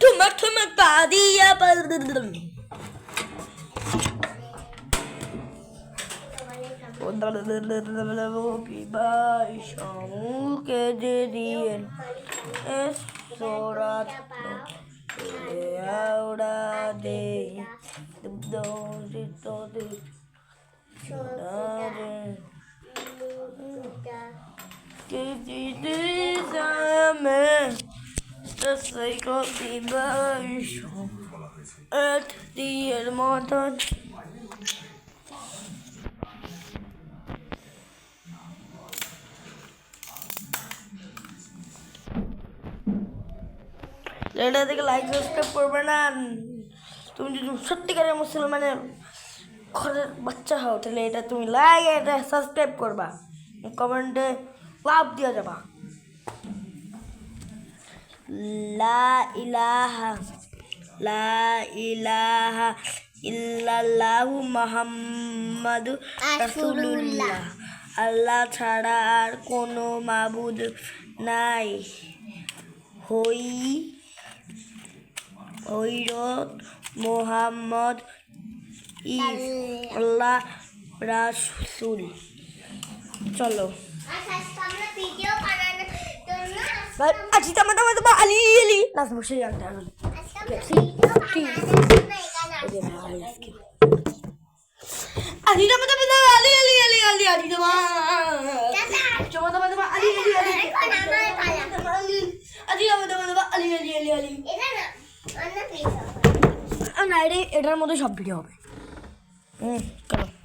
Tuma padia que dirían es hora ahora de the sake of devotion at the modern এটা থেকে like subscribe করবে না। তুমি যদি সত্যিকারের মুসলমানের ঘরের বাচ্চা হও তাহলে এটা তুমি লাইক এটা সাবস্ক্রাইব করবা, কমেন্টে লাভ দিয়ে যাবা। লা ইলাহা ইল্লাল্লাহু মুহাম্মাদুর রাসূলুল্লাহ। আল্লাহ ছাড়া আর কোনো মাবুদ নাই। হযরত মুহাম্মদ আল্লাহ রাসূল। চলো আজকে আমাদের আলী আলী নাচ বসে গানটা এটার মধ্যে সব ভিডিও হবে। চলো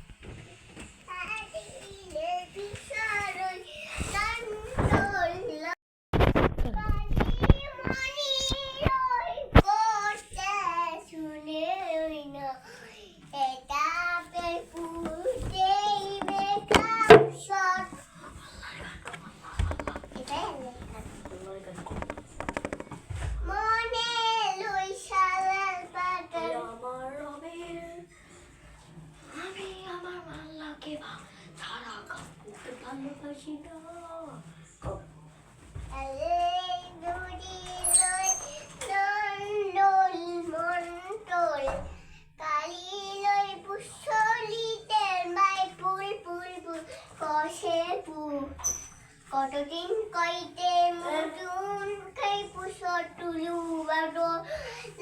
কতদিন কইতে মধুন খাই পুষর টুলু বাডো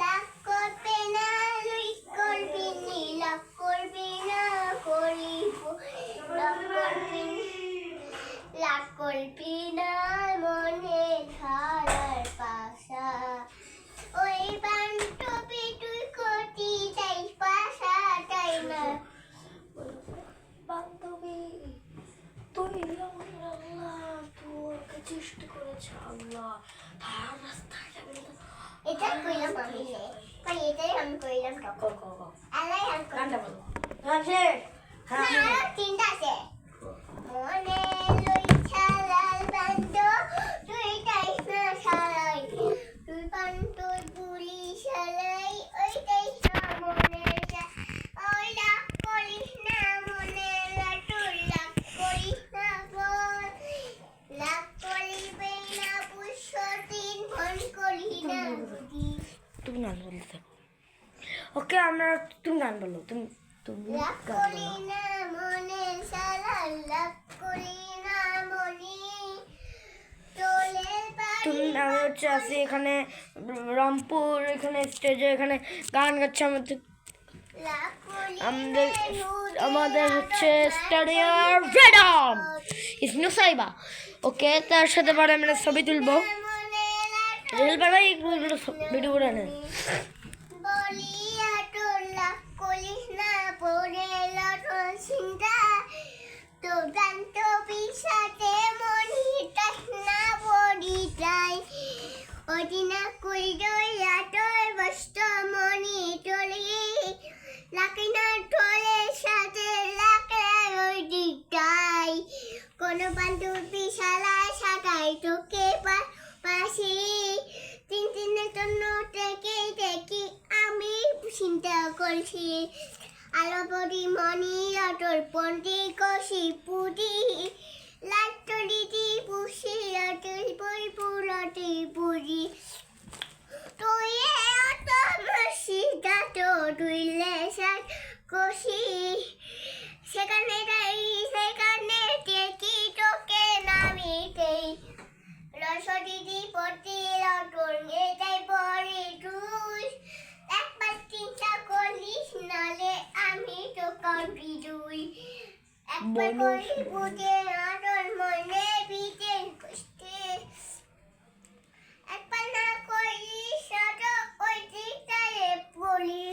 লাখ করবে না লই করবি নি লাখ করবি না করিব লাখ করবি না মনে ধারার পাশা ওই বান্ধবী তুই কটি যাই পাশা তাই না বান্ধবী তুই চেষ্টা করেছে আল্লাহ তার রাস্তায় যাবে এটা কইলাম আমি তাই এটাই আমি কইলাম আল্লাহ আমি গানটা বলো হ্যাঁ তিনটা আছে মনে লইছা লাল বান্দ তুই তাইস না শালাই তুই বান্দ পুরি শালাই ওই তাইস না মনে ওই লাখ করিস না মনে লাটুর লাখ করিস না বল লাখ তুমি গান বলতে ওকে আমরা তুমি গান বলো তুমি আমি হচ্ছে আছি এখানে রংপুর এখানে স্টেজে এখানে গান গাচ্ছে আমাদের হচ্ছে স্টাডিয়াম ফ্রিডম ইসনু সাইবা। ওকে তার সাথে পরে আমরা ছবি তুলবো রিল বানাই ভিডিও বানাই কোনো বান্ধবী শালায় সাগাই তোকে পাশে তিন দিনের জন্য থেকে দেখি আমি চিন্তা করছি আলোপরি মণি অটল পন্ডি কষি পুরি লাট্টলিটি পুষি অটল পুরপুরটি পুরি তুই অত মাসি গাটো তুইলে সাত কষি সেখানে যাই সেখানে টেকি তোকে নামিতেই রসদিদি পতি অটল এটাই পরে তুই একবার চিন্তা করিস নালে আমি তো করবি তুই একবার করি বুঝে অটল মনে বিজে কষ্টে একবার না করিস ওই দিকটারে বলি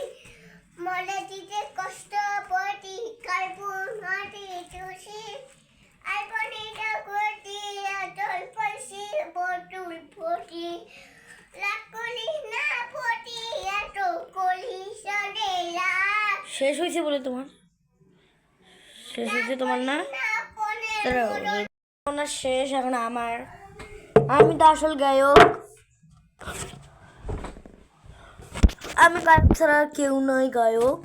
মনে দিতে কষ্ট পড়ি কার্বন মাটি চুষি আর বনিটা করতি অটল পয়সি বটুল ফটি লাখ করিস না ফটি এত করিস লা শেষ হয়েছে বলে তোমার শেষ হয়েছে তোমার না না শেষ এখন আমার আমি তো আসল গায়ক আমি গায়ক ছাড়া আর কেউ নয় গায়ক